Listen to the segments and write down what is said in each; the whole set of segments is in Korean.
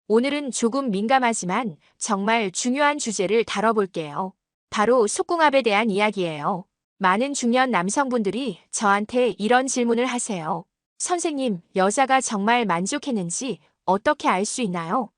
오늘은 조금 민감하지만 정말 중요한 주제를 다뤄볼게요. 바로 속궁합에 대한 이야기예요. 많은 중년 남성분들이 저한테 이런 질문을 하세요. 선생님, 여자가 정말 만족했는지 어떻게 알 수 있나요?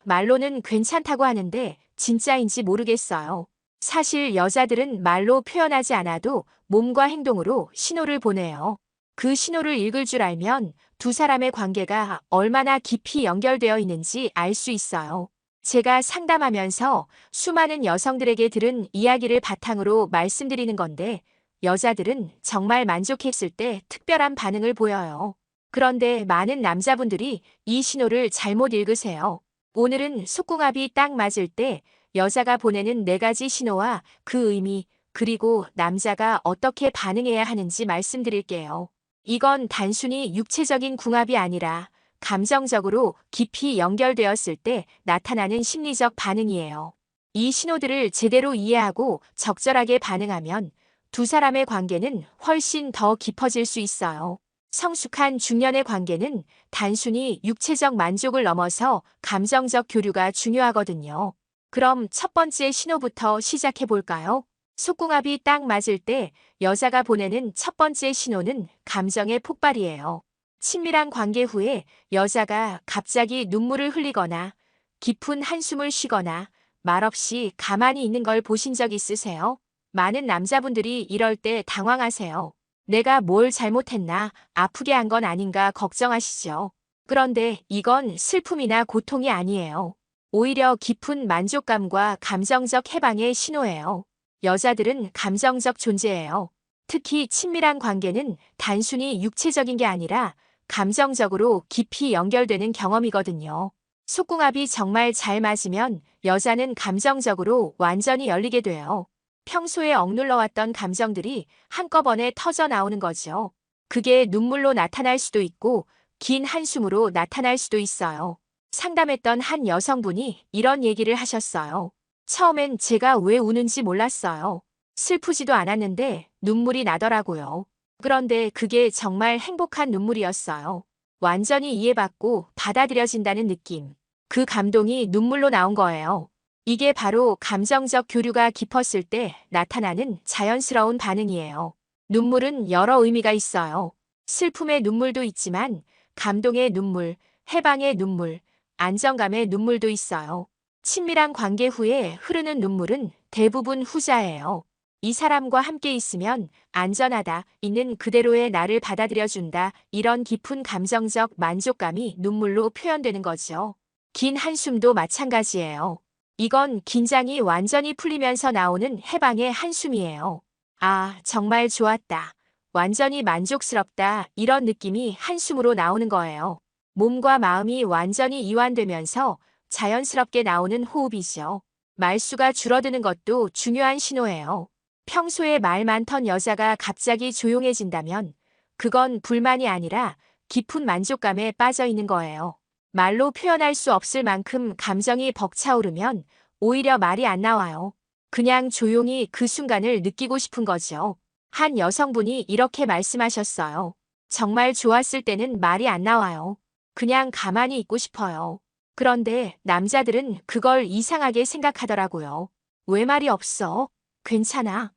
말로는 괜찮다고 하는데 진짜인지 모르겠어요. 사실 여자들은 말로 표현하지 않아도 몸과 행동으로 신호를 보내요. 그 신호를 읽을 줄 알면 두 사람의 관계가 얼마나 깊이 연결되어 있는지 알 수 있어요. 제가 상담하면서 수많은 여성들에게 들은 이야기를 바탕으로 말씀드리는 건데, 여자들은 정말 만족했을 때 특별한 반응을 보여요. 그런데 많은 남자분들이 이 신호를 잘못 읽으세요. 오늘은 속궁합이 딱 맞을 때 여자가 보내는 4가지 신호와 그 의미, 그리고 남자가 어떻게 반응해야 하는지 말씀드릴게요. 이건 단순히 육체적인 궁합이 아니라 감정적으로 깊이 연결되었을 때 나타나는 심리적 반응이에요. 이 신호들을 제대로 이해하고 적절하게 반응하면 두 사람의 관계는 훨씬 더 깊어질 수 있어요. 성숙한 중년의 관계는 단순히 육체적 만족을 넘어서 감정적 교류가 중요하거든요. 그럼 첫 번째 신호부터 시작해 볼까요? 속궁합이 딱 맞을 때 여자가 보내는 첫 번째 신호는 감정의 폭발이에요. 친밀한 관계 후에 여자가 갑자기 눈물을 흘리거나 깊은 한숨을 쉬거나 말없이 가만히 있는 걸 보신 적 있으세요? 많은 남자분들이 이럴 때 당황하세요. 내가 뭘 잘못했나, 아프게 한 건 아닌가 걱정하시죠. 그런데 이건 슬픔이나 고통이 아니에요. 오히려 깊은 만족감과 감정적 해방의 신호예요. 여자들은 감정적 존재예요. 특히 친밀한 관계는 단순히 육체적인 게 아니라 감정적으로 깊이 연결되는 경험이거든요. 속궁합이 정말 잘 맞으면 여자는 감정적으로 완전히 열리게 돼요. 평소에 억눌러왔던 감정들이 한꺼번에 터져 나오는 거죠. 그게 눈물로 나타날 수도 있고 긴 한숨으로 나타날 수도 있어요. 상담했던 한 여성분이 이런 얘기를 하셨어요. 처음엔 제가 왜 우는지 몰랐어요. 슬프지도 않았는데 눈물이 나더라고요. 그런데 그게 정말 행복한 눈물이었어요. 완전히 이해받고 받아들여진다는 느낌. 그 감동이 눈물로 나온 거예요. 이게 바로 감정적 교류가 깊었을 때 나타나는 자연스러운 반응이에요. 눈물은 여러 의미가 있어요. 슬픔의 눈물도 있지만 감동의 눈물, 해방의 눈물, 안정감의 눈물도 있어요. 친밀한 관계 후에 흐르는 눈물은 대부분 후자예요. 이 사람과 함께 있으면 안전하다, 있는 그대로의 나를 받아들여준다, 이런 깊은 감정적 만족감이 눈물로 표현되는 거죠. 긴 한숨도 마찬가지예요. 이건 긴장이 완전히 풀리면서 나오는 해방의 한숨이에요. 아, 정말 좋았다. 완전히 만족스럽다. 이런 느낌이 한숨으로 나오는 거예요. 몸과 마음이 완전히 이완되면서 자연스럽게 나오는 호흡이죠. 말수가 줄어드는 것도 중요한 신호예요. 평소에 말 많던 여자가 갑자기 조용해진다면 그건 불만이 아니라 깊은 만족감에 빠져 있는 거예요. 말로 표현할 수 없을 만큼 감정이 벅차오르면 오히려 말이 안 나와요. 그냥 조용히 그 순간을 느끼고 싶은 거죠. 한 여성분이 이렇게 말씀하셨어요. 정말 좋았을 때는 말이 안 나와요. 그냥 가만히 있고 싶어요. 그런데 남자들은 그걸 이상하게 생각하더라고요. 왜 말이 없어? 괜찮아.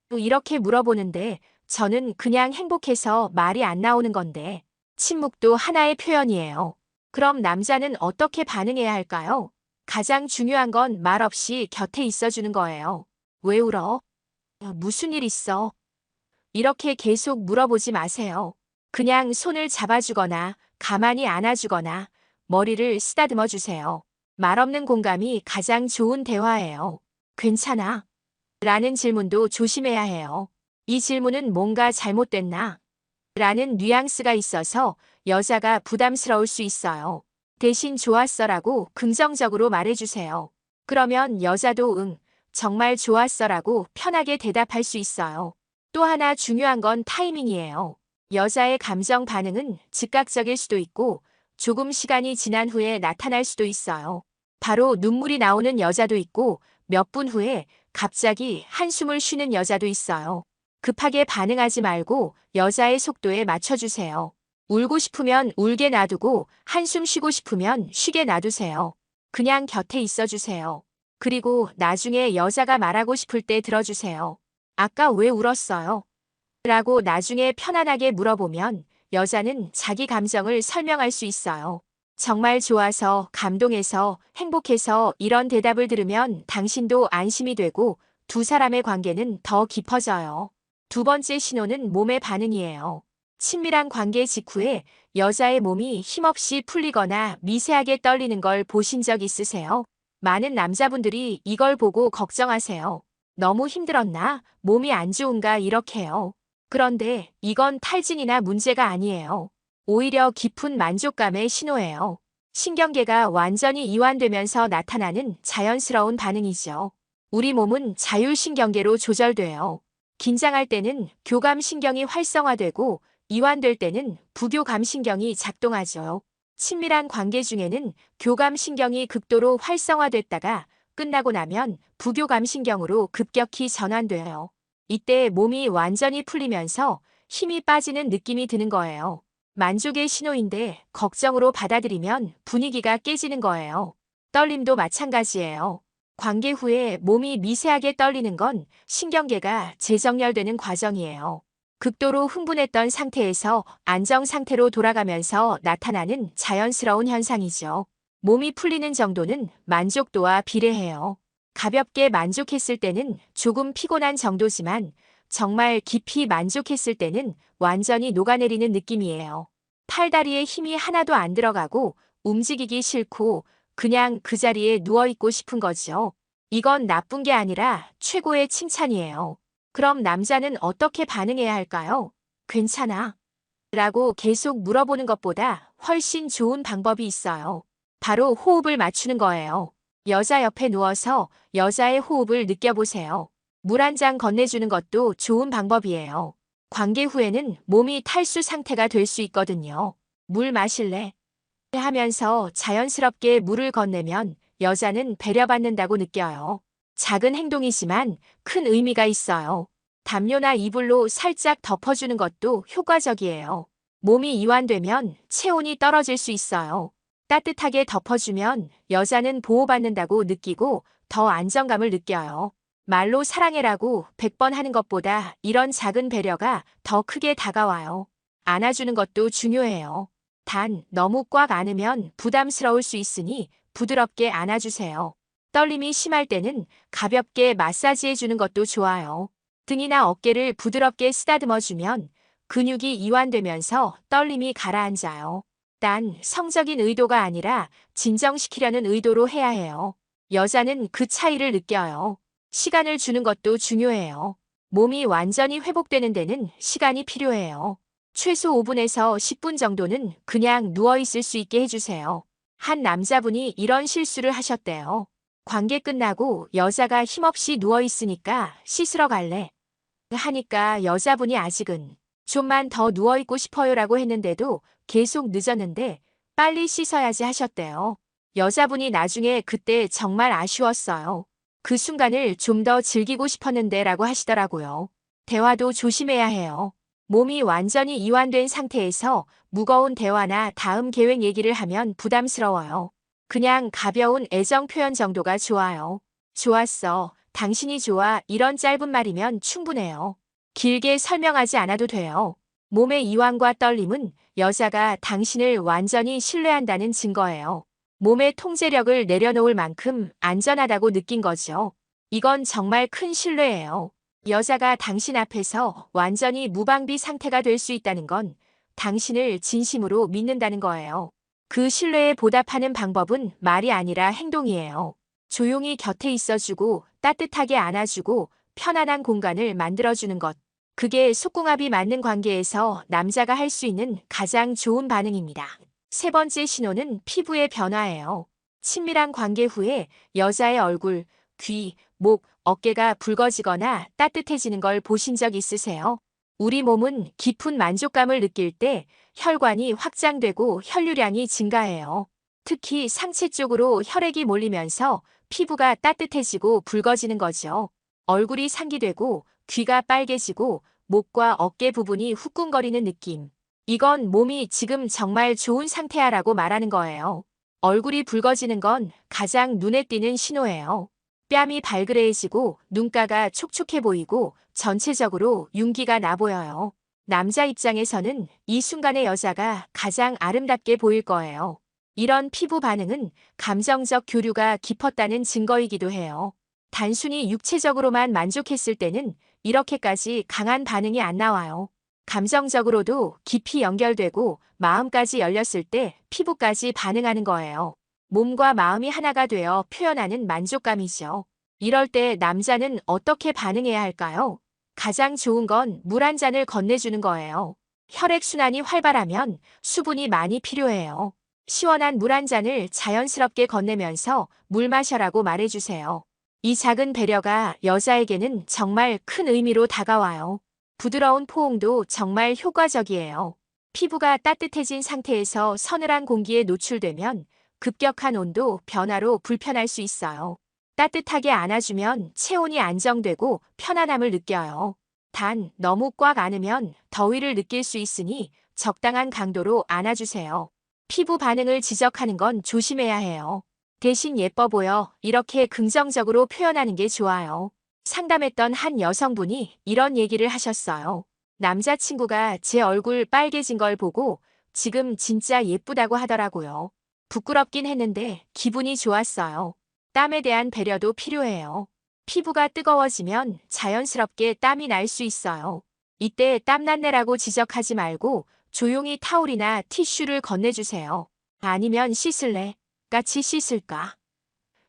또 이렇게 물어보는데 저는 그냥 행복해서 말이 안 나오는 건데 침묵도 하나의 표현이에요. 그럼 남자는 어떻게 반응해야 할까요? 가장 중요한 건 말없이 곁에 있어주는 거예요. 왜 울어? 무슨 일 있어? 이렇게 계속 물어보지 마세요. 그냥 손을 잡아주거나 가만히 안아주거나 머리를 쓰다듬어 주세요. 말 없는 공감이 가장 좋은 대화예요. 괜찮아? 라는 질문도 조심해야 해요. 이 질문은 뭔가 잘못됐나? 라는 뉘앙스가 있어서 여자가 부담스러울 수 있어요. 대신 좋았어라고 긍정적으로 말해주세요. 그러면 여자도 응, 정말 좋았어라고 편하게 대답할 수 있어요. 또 하나 중요한 건 타이밍이에요. 여자의 감정 반응은 즉각적일 수도 있고 조금 시간이 지난 후에 나타날 수도 있어요. 바로 눈물이 나오는 여자도 있고 몇 분 후에 갑자기 한숨을 쉬는 여자도 있어요. 급하게 반응하지 말고 여자의 속도에 맞춰주세요. 울고 싶으면 울게 놔두고 한숨 쉬고 싶으면 쉬게 놔두세요. 그냥 곁에 있어주세요. 그리고 나중에 여자가 말하고 싶을 때 들어주세요. 아까 왜 울었어요? 라고 나중에 편안하게 물어보면 여자는 자기 감정을 설명할 수 있어요. 정말 좋아서, 감동해서, 행복해서 이런 대답을 들으면 당신도 안심이 되고 두 사람의 관계는 더 깊어져요. 두 번째 신호는 몸의 반응이에요. 친밀한 관계 직후에 여자의 몸이 힘없이 풀리거나 미세하게 떨리는 걸 보신 적 있으세요? 많은 남자분들이 이걸 보고 걱정하세요. 너무 힘들었나? 몸이 안 좋은가? 이렇게요. 그런데 이건 탈진이나 문제가 아니에요. 오히려 깊은 만족감의 신호예요. 신경계가 완전히 이완되면서 나타나는 자연스러운 반응이죠. 우리 몸은 자율신경계로 조절돼요. 긴장할 때는 교감신경이 활성화되고 이완될 때는 부교감신경이 작동하죠. 친밀한 관계 중에는 교감신경이 극도로 활성화됐다가 끝나고 나면 부교감신경으로 급격히 전환돼요. 이때 몸이 완전히 풀리면서 힘이 빠지는 느낌이 드는 거예요. 만족의 신호인데 걱정으로 받아들이면 분위기가 깨지는 거예요. 떨림도 마찬가지예요. 관계 후에 몸이 미세하게 떨리는 건 신경계가 재정렬되는 과정이에요. 극도로 흥분했던 상태에서 안정 상태로 돌아가면서 나타나는 자연스러운 현상이죠. 몸이 풀리는 정도는 만족도와 비례해요. 가볍게 만족했을 때는 조금 피곤한 정도지만 정말 깊이 만족했을 때는 완전히 녹아내리는 느낌이에요. 팔다리에 힘이 하나도 안 들어가고 움직이기 싫고 그냥 그 자리에 누워있고 싶은 거죠. 이건 나쁜 게 아니라 최고의 칭찬이에요. 그럼 남자는 어떻게 반응해야 할까요? 괜찮아? 라고 계속 물어보는 것보다 훨씬 좋은 방법이 있어요. 바로 호흡을 맞추는 거예요. 여자 옆에 누워서 여자의 호흡을 느껴보세요. 물 한 잔 건네주는 것도 좋은 방법이에요. 관계 후에는 몸이 탈수 상태가 될 수 있거든요. 물 마실래? 하면서 자연스럽게 물을 건네면 여자는 배려받는다고 느껴요. 작은 행동이지만 큰 의미가 있어요. 담요나 이불로 살짝 덮어주는 것도 효과적이에요. 몸이 이완되면 체온이 떨어질 수 있어요. 따뜻하게 덮어주면 여자는 보호받는다고 느끼고 더 안정감을 느껴요. 말로 사랑해라고 100번 하는 것보다 이런 작은 배려가 더 크게 다가와요. 안아주는 것도 중요해요. 단, 너무 꽉 안으면 부담스러울 수 있으니 부드럽게 안아주세요. 떨림이 심할 때는 가볍게 마사지해주는 것도 좋아요. 등이나 어깨를 부드럽게 쓰다듬어주면 근육이 이완되면서 떨림이 가라앉아요. 단, 성적인 의도가 아니라 진정시키려는 의도로 해야 해요. 여자는 그 차이를 느껴요. 시간을 주는 것도 중요해요. 몸이 완전히 회복되는 데는 시간이 필요해요. 최소 5분에서 10분 정도는 그냥 누워있을 수 있게 해주세요. 한 남자분이 이런 실수를 하셨대요. 관계 끝나고 여자가 힘없이 누워있으니까 씻으러 갈래? 하니까 여자분이 아직은 좀만 더 누워있고 싶어요라고 했는데도 계속 늦었는데 빨리 씻어야지 하셨대요. 여자분이 나중에 그때 정말 아쉬웠어요. 그 순간을 좀 더 즐기고 싶었는데 라고 하시더라고요. 대화도 조심해야 해요. 몸이 완전히 이완된 상태에서 무거운 대화나 다음 계획 얘기를 하면 부담스러워요. 그냥 가벼운 애정 표현 정도가 좋아요. 좋았어. 당신이 좋아. 이런 짧은 말이면 충분해요. 길게 설명하지 않아도 돼요. 몸의 이완과 떨림은 여자가 당신을 완전히 신뢰한다는 증거예요. 몸의 통제력을 내려놓을 만큼 안전하다고 느낀 거죠. 이건 정말 큰 신뢰예요. 여자가 당신 앞에서 완전히 무방비 상태가 될 수 있다는 건 당신을 진심으로 믿는다는 거예요. 그 신뢰에 보답하는 방법은 말이 아니라 행동이에요. 조용히 곁에 있어주고 따뜻하게 안아주고 편안한 공간을 만들어주는 것. 그게 속궁합이 맞는 관계에서 남자가 할 수 있는 가장 좋은 반응입니다. 세 번째 신호는 피부의 변화예요. 친밀한 관계 후에 여자의 얼굴, 귀, 목, 어깨가 붉어지거나 따뜻해지는 걸 보신 적 있으세요? 우리 몸은 깊은 만족감을 느낄 때 혈관이 확장되고 혈류량이 증가해요. 특히 상체 쪽으로 혈액이 몰리면서 피부가 따뜻해지고 붉어지는 거죠. 얼굴이 상기되고 귀가 빨개지고 목과 어깨 부분이 후끈거리는 느낌. 이건 몸이 지금 정말 좋은 상태야라고 말하는 거예요. 얼굴이 붉어지는 건 가장 눈에 띄는 신호예요. 뺨이 발그레해지고 눈가가 촉촉해 보이고 전체적으로 윤기가 나 보여요. 남자 입장에서는 이 순간의 여자가 가장 아름답게 보일 거예요. 이런 피부 반응은 감정적 교류가 깊었다는 증거이기도 해요. 단순히 육체적으로만 만족했을 때는 이렇게까지 강한 반응이 안 나와요. 감정적으로도 깊이 연결되고 마음까지 열렸을 때 피부까지 반응하는 거예요. 몸과 마음이 하나가 되어 표현하는 만족감이죠. 이럴 때 남자는 어떻게 반응해야 할까요? 가장 좋은 건 물 한 잔을 건네주는 거예요. 혈액순환이 활발하면 수분이 많이 필요해요. 시원한 물 한 잔을 자연스럽게 건네면서 물 마셔라고 말해주세요. 이 작은 배려가 여자에게는 정말 큰 의미로 다가와요. 부드러운 포옹도 정말 효과적이에요. 피부가 따뜻해진 상태에서 서늘한 공기에 노출되면 급격한 온도 변화로 불편할 수 있어요. 따뜻하게 안아주면 체온이 안정되고 편안함을 느껴요. 단, 너무 꽉 안으면 더위를 느낄 수 있으니 적당한 강도로 안아주세요. 피부 반응을 지적하는 건 조심해야 해요. 대신 예뻐 보여 이렇게 긍정적으로 표현하는 게 좋아요. 상담했던 한 여성분이 이런 얘기를 하셨어요. 남자친구가 제 얼굴 빨개진 걸 보고 지금 진짜 예쁘다고 하더라고요. 부끄럽긴 했는데 기분이 좋았어요. 땀에 대한 배려도 필요해요. 피부가 뜨거워지면 자연스럽게 땀이 날 수 있어요. 이때 땀났네라고 지적하지 말고 조용히 타올이나 티슈를 건네주세요. 아니면 씻을래? 같이 씻을까?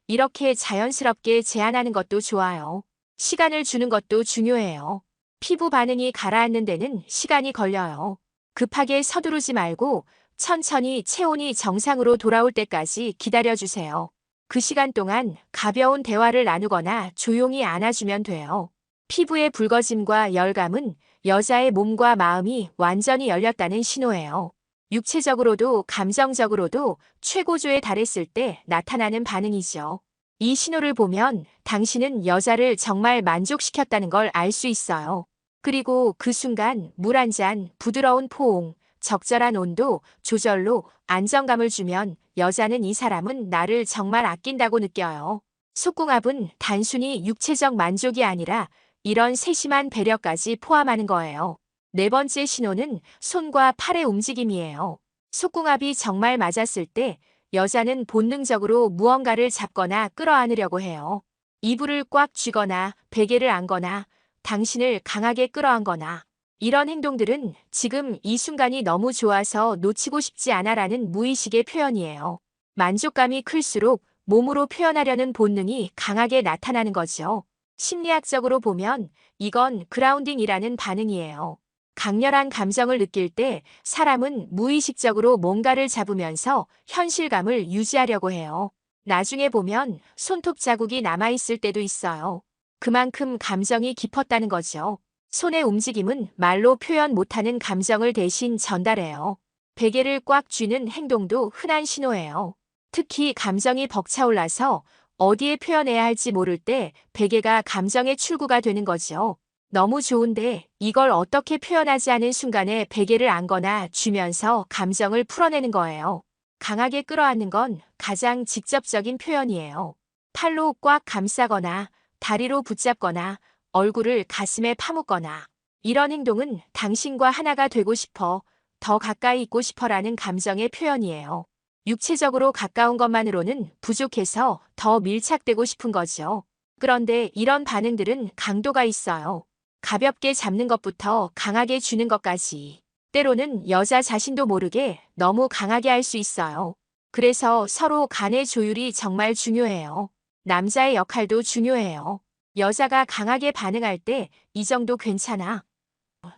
이렇게 자연스럽게 제안하는 것도 좋아요. 시간을 주는 것도 중요해요. 피부 반응이 가라앉는 데는 시간이 걸려요. 급하게 서두르지 말고 천천히 체온이 정상으로 돌아올 때까지 기다려주세요. 그 시간 동안 가벼운 대화를 나누거나 조용히 안아주면 돼요. 피부의 붉어짐과 열감은 여자의 몸과 마음이 완전히 열렸다는 신호예요. 육체적으로도 감정적으로도 최고조에 달했을 때 나타나는 반응이죠. 이 신호를 보면 당신은 여자를 정말 만족시켰다는 걸 알 수 있어요. 그리고 그 순간 물 한 잔, 부드러운 포옹, 적절한 온도 조절로 안정감을 주면 여자는 이 사람은 나를 정말 아낀다고 느껴요. 속궁합은 단순히 육체적 만족이 아니라 이런 세심한 배려까지 포함하는 거예요. 네 번째 신호는 손과 팔의 움직임이에요. 속궁합이 정말 맞았을 때 여자는 본능적으로 무언가를 잡거나 끌어안으려고 해요. 이불을 꽉 쥐거나 베개를 안거나 당신을 강하게 끌어안거나 이런 행동들은 지금 이 순간이 너무 좋아서 놓치고 싶지 않아라는 무의식의 표현이에요. 만족감이 클수록 몸으로 표현하려는 본능이 강하게 나타나는 거죠. 심리학적으로 보면 이건 그라운딩이라는 반응이에요. 강렬한 감정을 느낄 때 사람은 무의식적으로 뭔가를 잡으면서 현실감을 유지하려고 해요. 나중에 보면 손톱 자국이 남아있을 때도 있어요. 그만큼 감정이 깊었다는 거죠. 손의 움직임은 말로 표현 못하는 감정을 대신 전달해요. 베개를 꽉 쥐는 행동도 흔한 신호예요. 특히 감정이 벅차올라서 어디에 표현해야 할지 모를 때 베개가 감정의 출구가 되는 거죠. 너무 좋은데 이걸 어떻게 표현하지 않은 순간에 베개를 안거나 쥐면서 감정을 풀어내는 거예요. 강하게 끌어안는 건 가장 직접적인 표현이에요. 팔로 꽉 감싸거나 다리로 붙잡거나 얼굴을 가슴에 파묻거나 이런 행동은 당신과 하나가 되고 싶어, 더 가까이 있고 싶어라는 감정의 표현이에요. 육체적으로 가까운 것만으로는 부족해서 더 밀착되고 싶은 거죠. 그런데 이런 반응들은 강도가 있어요. 가볍게 잡는 것부터 강하게 주는 것까지. 때로는 여자 자신도 모르게 너무 강하게 할 수 있어요. 그래서 서로 간의 조율이 정말 중요해요. 남자의 역할도 중요해요. 여자가 강하게 반응할 때 이 정도 괜찮아.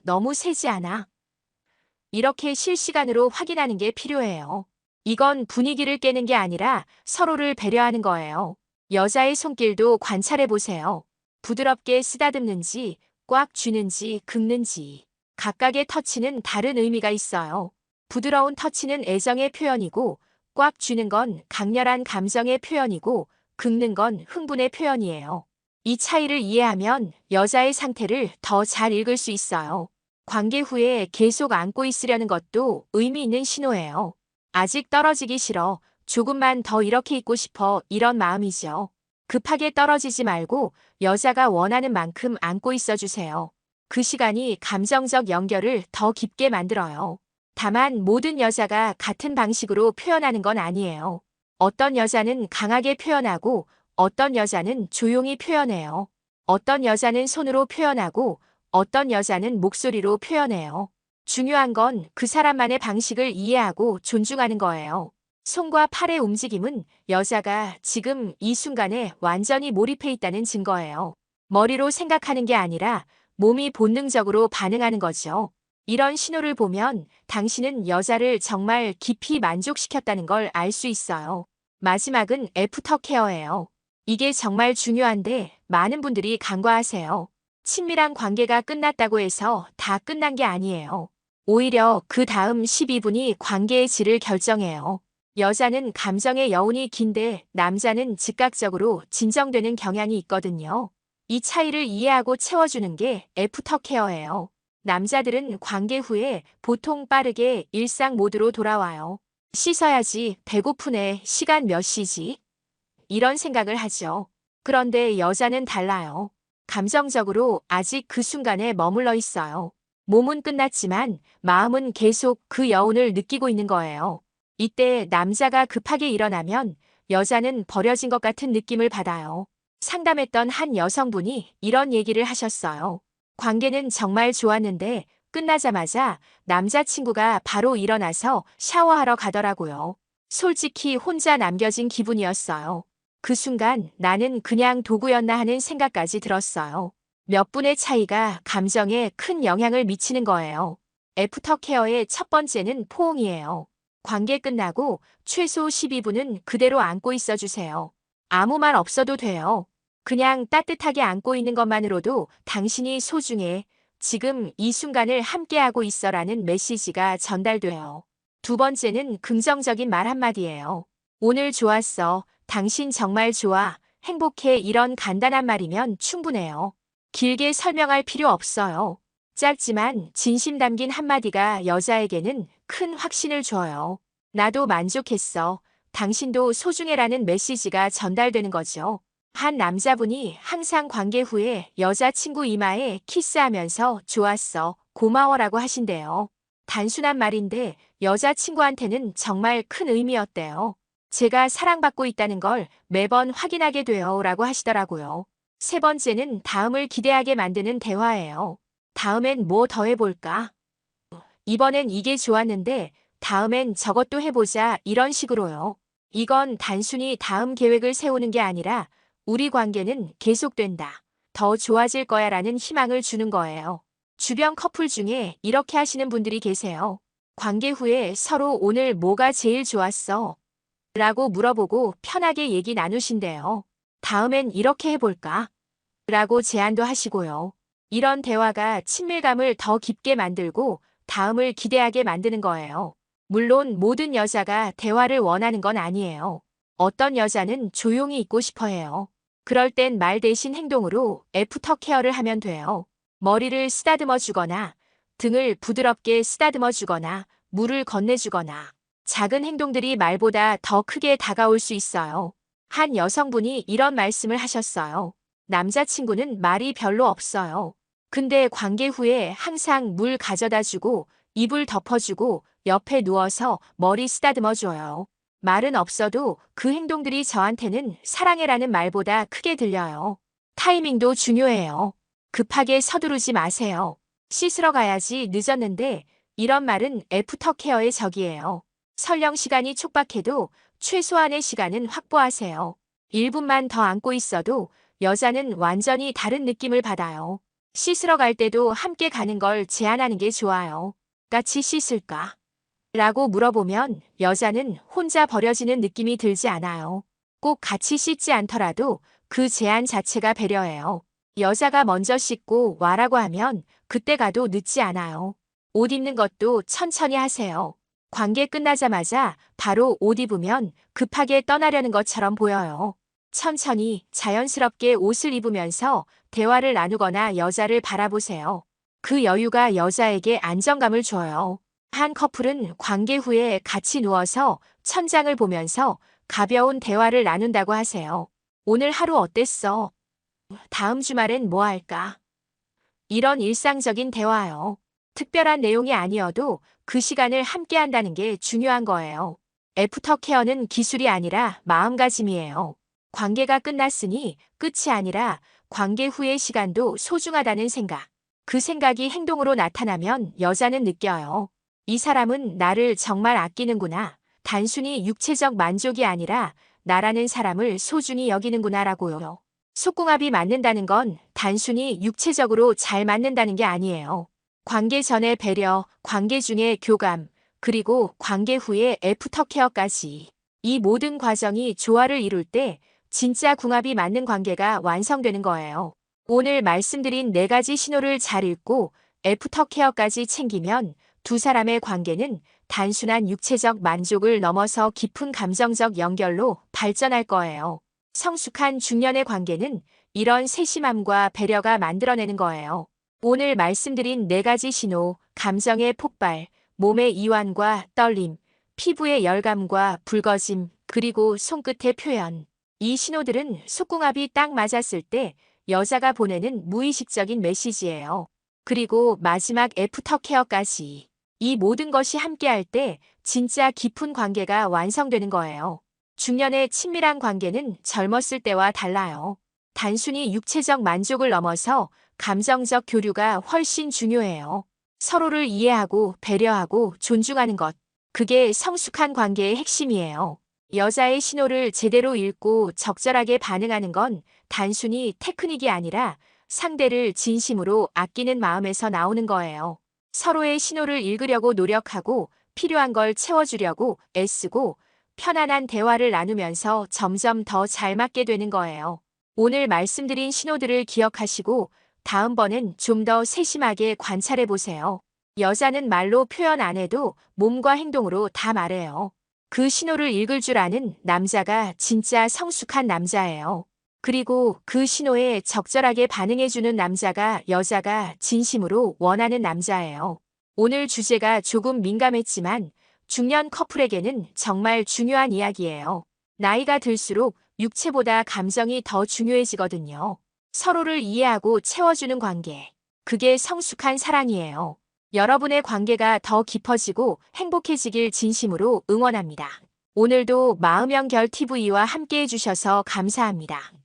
너무 세지 않아. 이렇게 실시간으로 확인하는 게 필요해요. 이건 분위기를 깨는 게 아니라 서로를 배려하는 거예요. 여자의 손길도 관찰해 보세요. 부드럽게 쓰다듬는지, 꽉 쥐는지, 긁는지. 각각의 터치는 다른 의미가 있어요. 부드러운 터치는 애정의 표현이고, 꽉 쥐는 건 강렬한 감정의 표현이고, 긁는 건 흥분의 표현이에요. 이 차이를 이해하면 여자의 상태를 더 잘 읽을 수 있어요. 관계 후에 계속 안고 있으려는 것도 의미 있는 신호예요. 아직 떨어지기 싫어. 조금만 더 이렇게 있고 싶어. 이런 마음이죠. 급하게 떨어지지 말고 여자가 원하는 만큼 안고 있어 주세요. 그 시간이 감정적 연결을 더 깊게 만들어요. 다만 모든 여자가 같은 방식으로 표현하는 건 아니에요. 어떤 여자는 강하게 표현하고 어떤 여자는 조용히 표현해요. 어떤 여자는 손으로 표현하고 어떤 여자는 목소리로 표현해요. 중요한 건 그 사람만의 방식을 이해하고 존중하는 거예요. 손과 팔의 움직임은 여자가 지금 이 순간에 완전히 몰입해 있다는 증거예요. 머리로 생각하는 게 아니라 몸이 본능적으로 반응하는 거죠. 이런 신호를 보면 당신은 여자를 정말 깊이 만족시켰다는 걸 알 수 있어요. 마지막은 애프터 케어예요. 이게 정말 중요한데 많은 분들이 간과하세요. 친밀한 관계가 끝났다고 해서 다 끝난 게 아니에요. 오히려 그 다음 12분이 관계의 질을 결정해요. 여자는 감정의 여운이 긴데 남자는 즉각적으로 진정되는 경향이 있거든요. 이 차이를 이해하고 채워주는 게 애프터 케어예요. 남자들은 관계 후에 보통 빠르게 일상 모드로 돌아와요. 씻어야지, 배고프네, 시간 몇 시지? 이런 생각을 하죠. 그런데 여자는 달라요. 감정적으로 아직 그 순간에 머물러 있어요. 몸은 끝났지만 마음은 계속 그 여운을 느끼고 있는 거예요. 이때 남자가 급하게 일어나면 여자는 버려진 것 같은 느낌을 받아요. 상담했던 한 여성분이 이런 얘기를 하셨어요. 관계는 정말 좋았는데 끝나자마자 남자친구가 바로 일어나서 샤워하러 가더라고요. 솔직히 혼자 남겨진 기분이었어요. 그 순간 나는 그냥 도구였나 하는 생각까지 들었어요. 몇 분의 차이가 감정에 큰 영향을 미치는 거예요. 애프터 케어의 첫 번째는 포옹이에요. 관계 끝나고 최소 12분은 그대로 안고 있어 주세요. 아무 말 없어도 돼요. 그냥 따뜻하게 안고 있는 것만으로도 당신이 소중해. 지금 이 순간을 함께하고 있어라는 메시지가 전달돼요. 두 번째는 긍정적인 말 한마디예요. 오늘 좋았어. 당신 정말 좋아. 행복해. 이런 간단한 말이면 충분해요. 길게 설명할 필요 없어요. 짧지만 진심 담긴 한마디가 여자에게는 큰 확신을 줘요. 나도 만족했어. 당신도 소중해라는 메시지가 전달되는 거죠. 한 남자분이 항상 관계 후에 여자친구 이마에 키스하면서 좋았어, 고마워라고 하신대요. 단순한 말인데 여자친구한테는 정말 큰 의미였대요. 제가 사랑받고 있다는 걸 매번 확인하게 돼요 라고 하시더라고요. 세 번째는 다음을 기대하게 만드는 대화예요. 다음엔 뭐 더 해볼까? 이번엔 이게 좋았는데 다음엔 저것도 해보자 이런 식으로요. 이건 단순히 다음 계획을 세우는 게 아니라 우리 관계는 계속된다. 더 좋아질 거야 라는 희망을 주는 거예요. 주변 커플 중에 이렇게 하시는 분들이 계세요. 관계 후에 서로 오늘 뭐가 제일 좋았어? 라고 물어보고 편하게 얘기 나누신대요. 다음엔 이렇게 해볼까? 라고 제안도 하시고요. 이런 대화가 친밀감을 더 깊게 만들고 다음을 기대하게 만드는 거예요. 물론 모든 여자가 대화를 원하는 건 아니에요. 어떤 여자는 조용히 있고 싶어 해요. 그럴 땐 말 대신 행동으로 애프터 케어를 하면 돼요. 머리를 쓰다듬어 주거나 등을 부드럽게 쓰다듬어 주거나 물을 건네주거나 작은 행동들이 말보다 더 크게 다가올 수 있어요. 한 여성분이 이런 말씀을 하셨어요. 남자친구는 말이 별로 없어요. 근데 관계 후에 항상 물 가져다 주고 이불 덮어주고 옆에 누워서 머리 쓰다듬어 줘요. 말은 없어도 그 행동들이 저한테는 사랑해라는 말보다 크게 들려요. 타이밍도 중요해요. 급하게 서두르지 마세요. 씻으러 가야지 늦었는데 이런 말은 애프터 케어의 적이에요. 설령 시간이 촉박해도 최소한의 시간은 확보하세요. 1분만 더 안고 있어도 여자는 완전히 다른 느낌을 받아요. 씻으러 갈 때도 함께 가는 걸 제안하는 게 좋아요. 같이 씻을까? 라고 물어보면 여자는 혼자 버려지는 느낌이 들지 않아요. 꼭 같이 씻지 않더라도 그 제안 자체가 배려해요. 여자가 먼저 씻고 와라고 하면 그때 가도 늦지 않아요. 옷 입는 것도 천천히 하세요. 관계 끝나자마자 바로 옷 입으면 급하게 떠나려는 것처럼 보여요. 천천히 자연스럽게 옷을 입으면서 대화를 나누거나 여자를 바라보세요. 그 여유가 여자에게 안정감을 줘요. 한 커플은 관계 후에 같이 누워서 천장을 보면서 가벼운 대화를 나눈다고 하세요. 오늘 하루 어땠어? 다음 주말엔 뭐 할까? 이런 일상적인 대화요. 특별한 내용이 아니어도 그 시간을 함께 한다는 게 중요한 거예요. 애프터케어는 기술이 아니라 마음가짐이에요. 관계가 끝났으니 끝이 아니라 관계 후의 시간도 소중하다는 생각. 그 생각이 행동으로 나타나면 여자는 느껴요. 이 사람은 나를 정말 아끼는구나. 단순히 육체적 만족이 아니라 나라는 사람을 소중히 여기는구나라고요. 속궁합이 맞는다는 건 단순히 육체적으로 잘 맞는다는 게 아니에요. 관계 전의 배려, 관계 중의 교감, 그리고 관계 후의 애프터케어까지. 이 모든 과정이 조화를 이룰 때 진짜 궁합이 맞는 관계가 완성되는 거예요. 오늘 말씀드린 4가지 신호를 잘 읽고 애프터케어까지 챙기면 두 사람의 관계는 단순한 육체적 만족을 넘어서 깊은 감정적 연결로 발전할 거예요. 성숙한 중년의 관계는 이런 세심함과 배려가 만들어내는 거예요. 오늘 말씀드린 4가지 신호, 감정의 폭발, 몸의 이완과 떨림, 피부의 열감과 붉어짐, 그리고 손끝의 표현. 이 신호들은 속궁합이 딱 맞았을 때 여자가 보내는 무의식적인 메시지예요. 그리고 마지막 애프터케어까지. 이 모든 것이 함께할 때 진짜 깊은 관계가 완성되는 거예요. 중년의 친밀한 관계는 젊었을 때와 달라요. 단순히 육체적 만족을 넘어서 감정적 교류가 훨씬 중요해요. 서로를 이해하고 배려하고 존중하는 것. 그게 성숙한 관계의 핵심이에요. 여자의 신호를 제대로 읽고 적절하게 반응하는 건 단순히 테크닉이 아니라 상대를 진심으로 아끼는 마음에서 나오는 거예요. 서로의 신호를 읽으려고 노력하고 필요한 걸 채워주려고 애쓰고 편안한 대화를 나누면서 점점 더 잘 맞게 되는 거예요. 오늘 말씀드린 신호들을 기억하시고 다음번엔 좀 더 세심하게 관찰해 보세요. 여자는 말로 표현 안 해도 몸과 행동으로 다 말해요. 그 신호를 읽을 줄 아는 남자가 진짜 성숙한 남자예요. 그리고 그 신호에 적절하게 반응해주는 남자가 여자가 진심으로 원하는 남자예요. 오늘 주제가 조금 민감했지만 중년 커플에게는 정말 중요한 이야기예요. 나이가 들수록 육체보다 감정이 더 중요해지거든요. 서로를 이해하고 채워주는 관계. 그게 성숙한 사랑이에요. 여러분의 관계가 더 깊어지고 행복해지길 진심으로 응원합니다. 오늘도 마음연결 TV와 함께 해주셔서 감사합니다.